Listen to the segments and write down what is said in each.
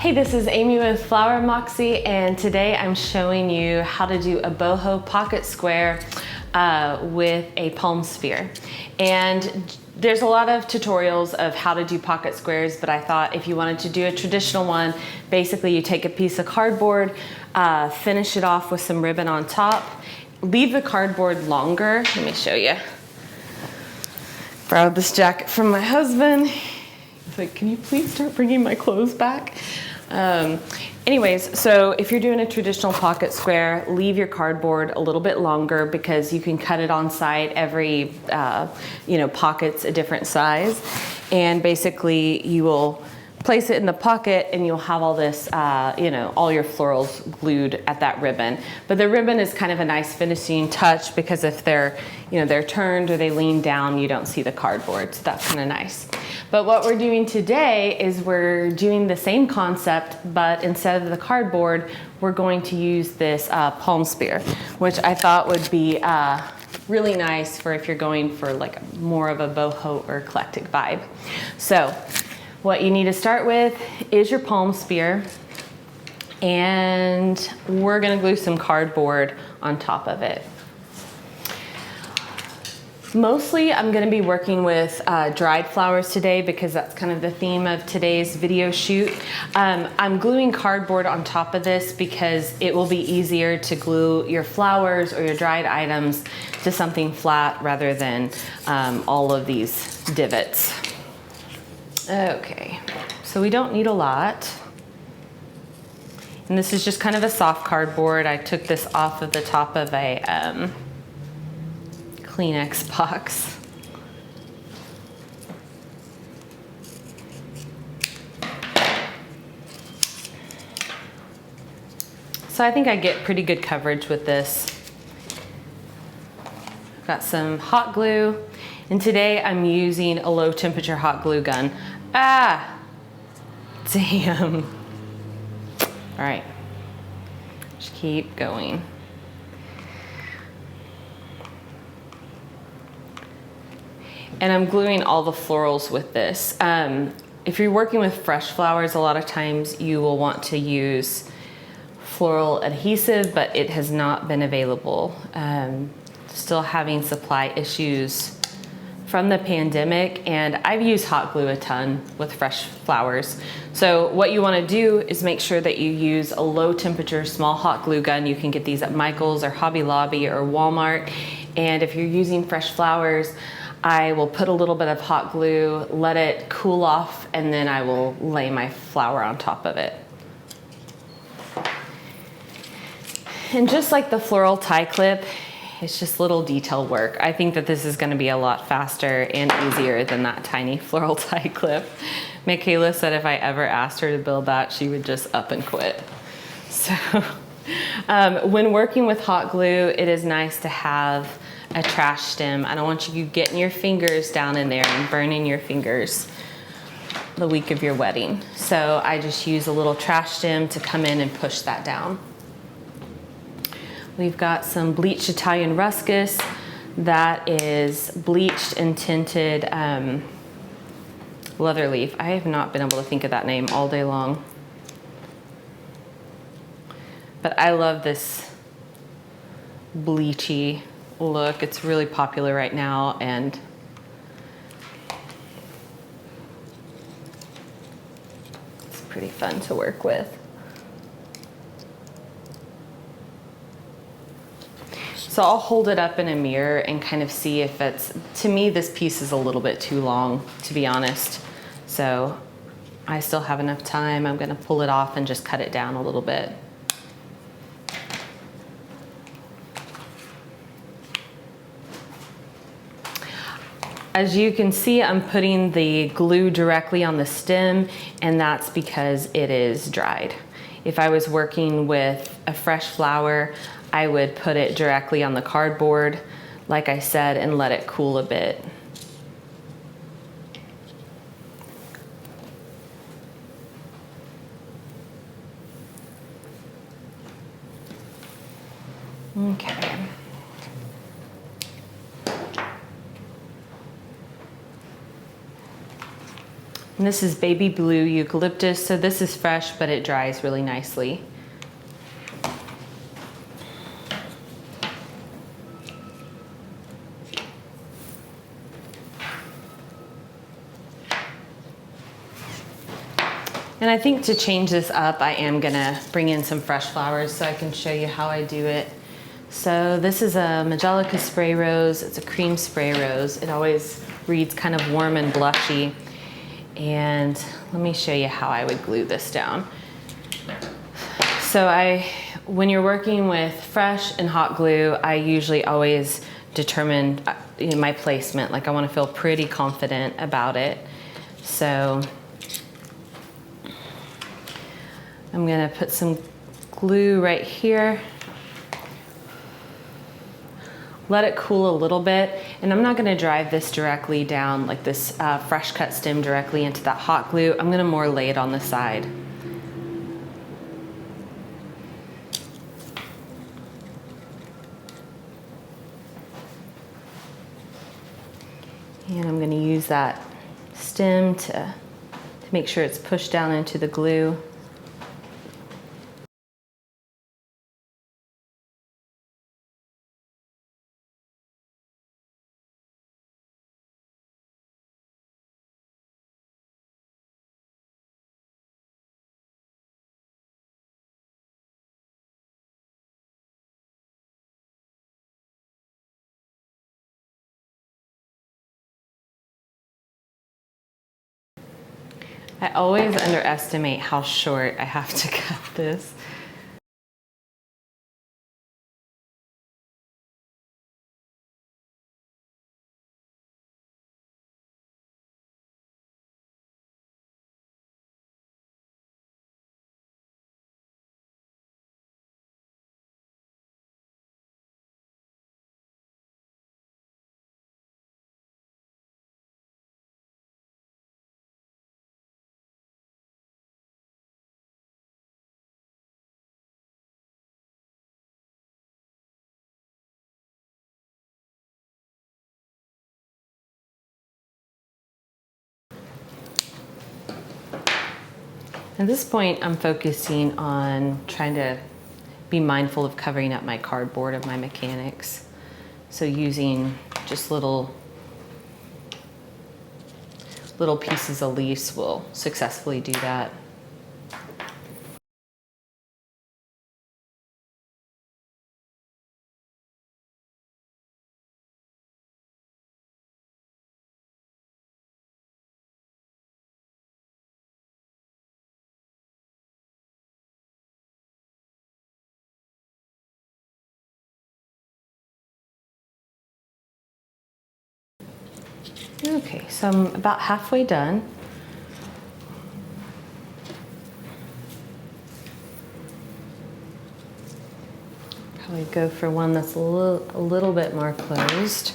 Hey, this is Amy with Flower Moxie, and today I'm showing you how to do a boho pocket square with a palm sphere. And there's a lot of tutorials of how to do pocket squares, but I thought if you wanted to do a traditional one, basically you take a piece of cardboard, finish it off with some ribbon on top, leave the cardboard longer. Let me show you. Borrowed this jacket from my husband. He's like, can you please start bringing my clothes back? Anyways, so if you're doing a traditional pocket square, leave your cardboard a little bit longer because you can cut it on site. Every, pocket's a different size. And basically you will place it in the pocket and you'll have all this, all your florals glued at that ribbon. But the ribbon is kind of a nice finishing touch because if they're turned or they lean down, you don't see the cardboard. So that's kind of nice. But what we're doing today is we're doing the same concept, but instead of the cardboard, we're going to use this palm sphere, which I thought would be really nice for if you're going for like more of a boho or eclectic vibe. So what you need to start with is your palm sphere, and we're gonna glue some cardboard on top of it. Mostly I'm gonna be working with dried flowers today because that's kind of the theme of today's video shoot. I'm gluing cardboard on top of this because it will be easier to glue your flowers or your dried items to something flat rather than all of these divots. Okay, so we don't need a lot. And this is just kind of a soft cardboard. I took this off of the top of a Kleenex box. So I think I get pretty good coverage with this. Got some hot glue, and today I'm using a low temperature hot glue gun. Ah, damn. All right, just keep going. And I'm gluing all the florals with this. If you're working with fresh flowers, a lot of times you will want to use floral adhesive, but it has not been available. Still having supply issues from the pandemic, and I've used hot glue a ton with fresh flowers. So what you wanna do is make sure that you use a low temperature small hot glue gun. You can get these at Michael's or Hobby Lobby or Walmart. And if you're using fresh flowers, I will put a little bit of hot glue, let it cool off, and then I will lay my flower on top of it. And just like the floral tie clip, it's just little detail work. I think that this is gonna be a lot faster and easier than that tiny floral tie clip. Michaela said if I ever asked her to build that, she would just up and quit. So when working with hot glue, it is nice to have a trash stem. I don't want you getting your fingers down in there and burning your fingers the week of your wedding. So I just use a little trash stem to come in and push that down. We've got some bleached Italian ruscus that is bleached and tinted leather leaf. I have not been able to think of that name all day long. But I love this bleachy look. It's really popular right now, and it's pretty fun to work with. So I'll hold it up in a mirror and kind of see if it's, to me, this piece is a little bit too long, to be honest. So I still have enough time. I'm gonna pull it off and just cut it down a little bit. As you can see, I'm putting the glue directly on the stem, and that's because it is dried. If I was working with a fresh flower, I would put it directly on the cardboard, like I said, and let it cool a bit. Okay. And this is baby blue eucalyptus, so this is fresh, but it dries really nicely. And I think to change this up, I am gonna bring in some fresh flowers so I can show you how I do it. So this is a Majolica spray rose. It's a cream spray rose. It always reads kind of warm and blushy. And let me show you how I would glue this down. So when you're working with fresh and hot glue, I usually always determine my placement. Like I wanna feel pretty confident about it. So I'm gonna put some glue right here. Let it cool a little bit, and I'm not gonna drive this directly down, like this fresh cut stem directly into that hot glue. I'm gonna more lay it on the side. And I'm gonna use that stem to make sure it's pushed down into the glue. I always underestimate how short I have to cut this. At this point, I'm focusing on trying to be mindful of covering up my cardboard of my mechanics. So using just little pieces of leaves will successfully do that. Okay, so I'm about halfway done. Probably go for one that's a little bit more closed.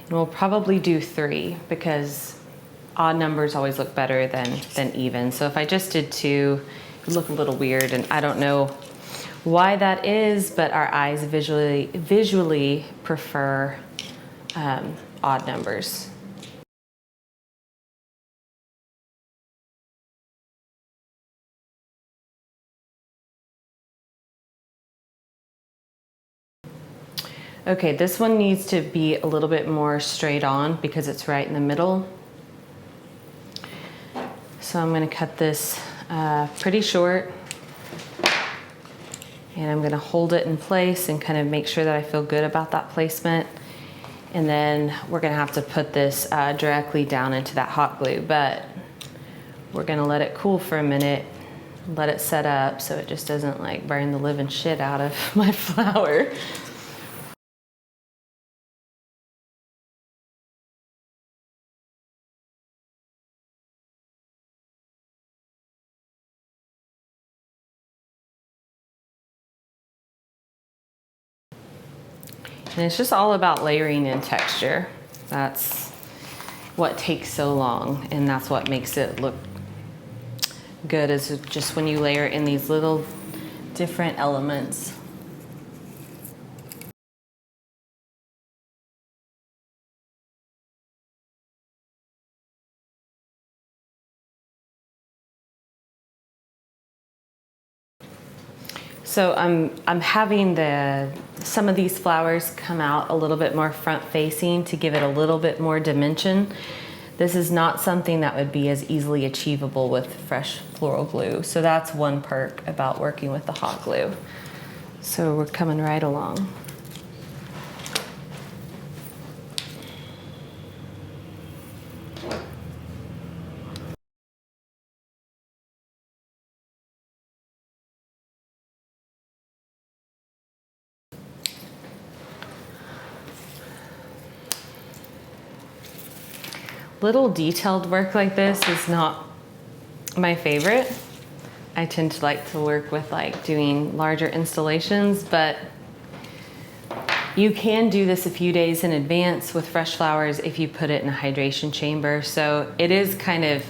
And we'll probably do 3 because odd numbers always look better than even. So if I just did 2, it would look a little weird, and I don't know why that is, but our eyes visually prefer odd numbers. Okay, this one needs to be a little bit more straight on because it's right in the middle. So I'm gonna cut this pretty short, and I'm gonna hold it in place and kind of make sure that I feel good about that placement. And then we're gonna have to put this directly down into that hot glue, but we're gonna let it cool for a minute, let it set up so it just doesn't like burn the living shit out of my flower. And it's just all about layering in texture. That's what takes so long, and that's what makes it look good, is just when you layer in these little different elements. So I'm having some of these flowers come out a little bit more front facing to give it a little bit more dimension. This is not something that would be as easily achievable with fresh floral glue. So that's one perk about working with the hot glue. So we're coming right along. Little detailed work like this is not my favorite. I tend to like to work with like doing larger installations, but you can do this a few days in advance with fresh flowers if you put it in a hydration chamber. So it is kind of,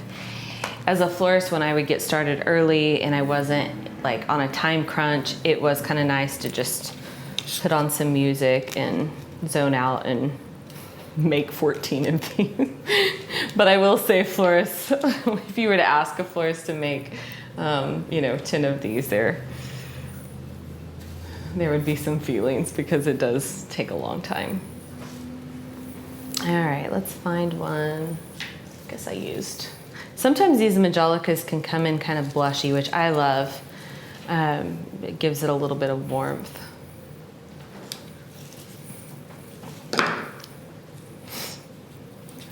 as a florist, when I would get started early and I wasn't like on a time crunch, it was kind of nice to just put on some music and zone out and make 14 of these. But I will say florists, if you were to ask a florist to make, 10 of these, there would be some feelings because it does take a long time. All right, let's find one. I guess I used. Sometimes these Majolicas can come in kind of blushy, which I love. It gives it a little bit of warmth.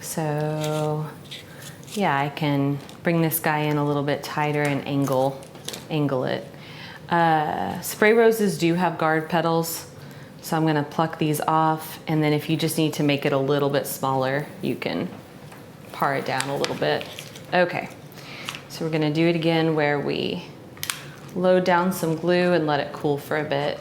So yeah, I can bring this guy in a little bit tighter and angle it. Spray roses do have guard petals, so I'm gonna pluck these off, and then if you just need to make it a little bit smaller, you can par it down a little bit. Okay, so we're gonna do it again where we load down some glue and let it cool for a bit.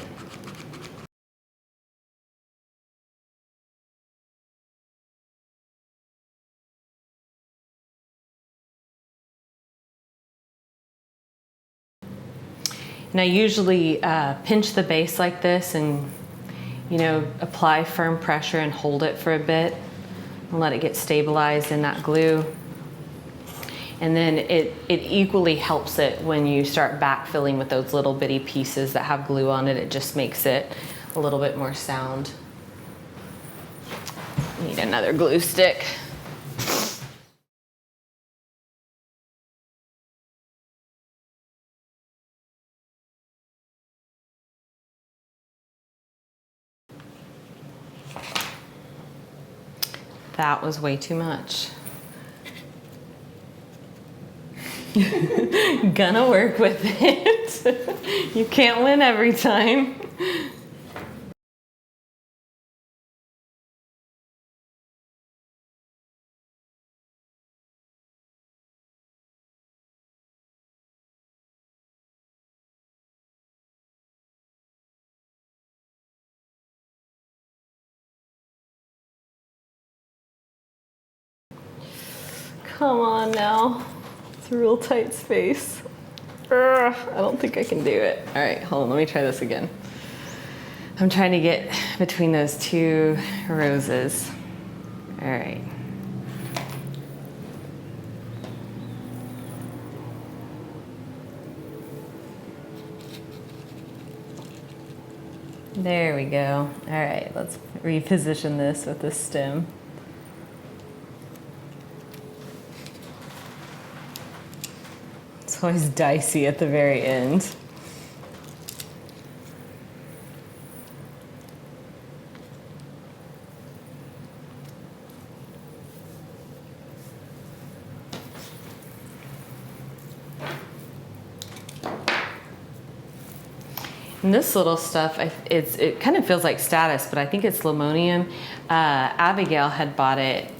And I usually pinch the base like this and, apply firm pressure and hold it for a bit and let it get stabilized in that glue. And then it equally helps it when you start backfilling with those little bitty pieces that have glue on it. It just makes it a little bit more sound. Need another glue stick. That was way too much. Gonna work with it. You can't win every time. Come on now. It's a real tight space. I don't think I can do it. All right, hold on, let me try this again. I'm trying to get between those two roses. All right. There we go. All right, let's reposition this with this stem. It's always dicey at the very end. And this little stuff, it kind of feels like status, but I think it's limonium. Abigail had bought it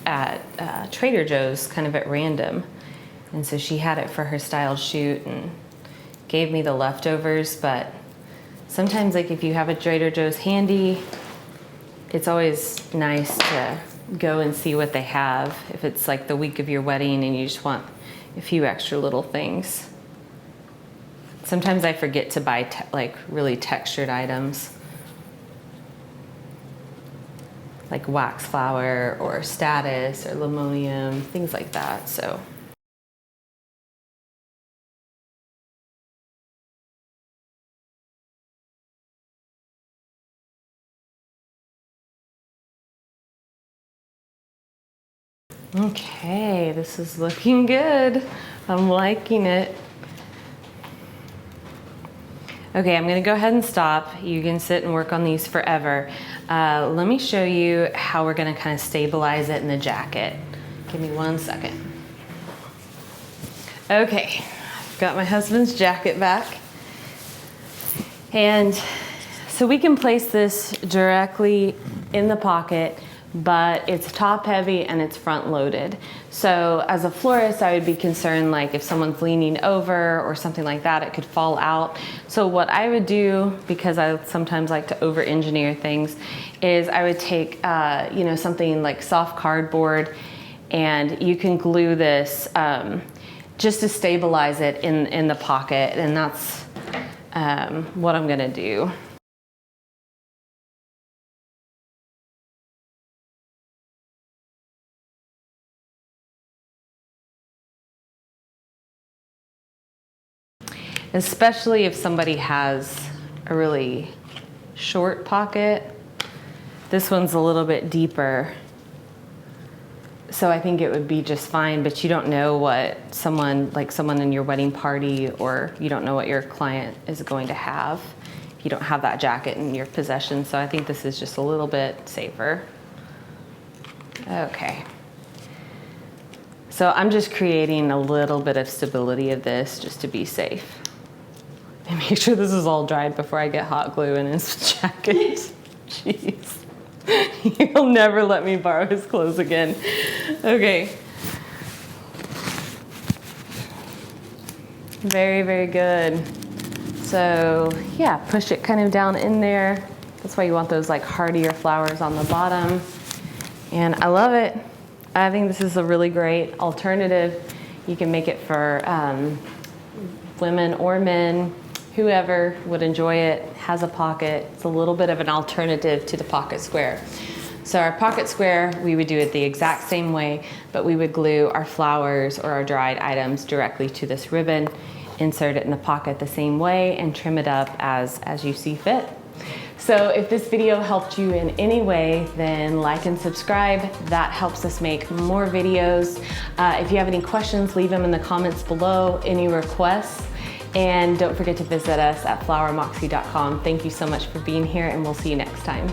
at Trader Joe's kind of at random. And so she had it for her styled shoot and gave me the leftovers. But sometimes, like if you have a Trader Joe's handy, it's always nice to go and see what they have. If it's like the week of your wedding and you just want a few extra little things. Sometimes I forget to buy like really textured items, like wax flower or status or limonium, things like that. So. Okay, this is looking good. I'm liking it. Okay, I'm gonna go ahead and stop. You can sit and work on these forever. Let me show you how we're gonna kind of stabilize it in the jacket. Give me 1 second. Okay, I've got my husband's jacket back. And so we can place this directly in the pocket, but it's top heavy and it's front loaded. So as a florist, I would be concerned like if someone's leaning over or something like that, it could fall out. So what I would do, because I sometimes like to over engineer things, is I would take something like soft cardboard, and you can glue this just to stabilize it in the pocket, and that's what I'm gonna do. Especially if somebody has a really short pocket. This one's a little bit deeper, so I think it would be just fine, but you don't know what someone in your wedding party, or you don't know what your client is going to have if you don't have that jacket in your possession. So I think this is just a little bit safer. Okay. So I'm just creating a little bit of stability of this just to be safe. And make sure this is all dried before I get hot glue in his jacket. Jeez. He'll never let me borrow his clothes again. Okay. Very, very good. So yeah, push it kind of down in there. That's why you want those like hardier flowers on the bottom. And I love it. I think this is a really great alternative. You can make it for women or men. Whoever would enjoy it. Has a pocket. It's a little bit of an alternative to the pocket square. So our pocket square, we would do it the exact same way, but we would glue our flowers or our dried items directly to this ribbon, insert it in the pocket the same way, and trim it up as you see fit. So if this video helped you in any way, then like and subscribe. That helps us make more videos. If you have any questions, leave them in the comments below, any requests. And don't forget to visit us at flowermoxie.com. Thank you so much for being here, and we'll see you next time.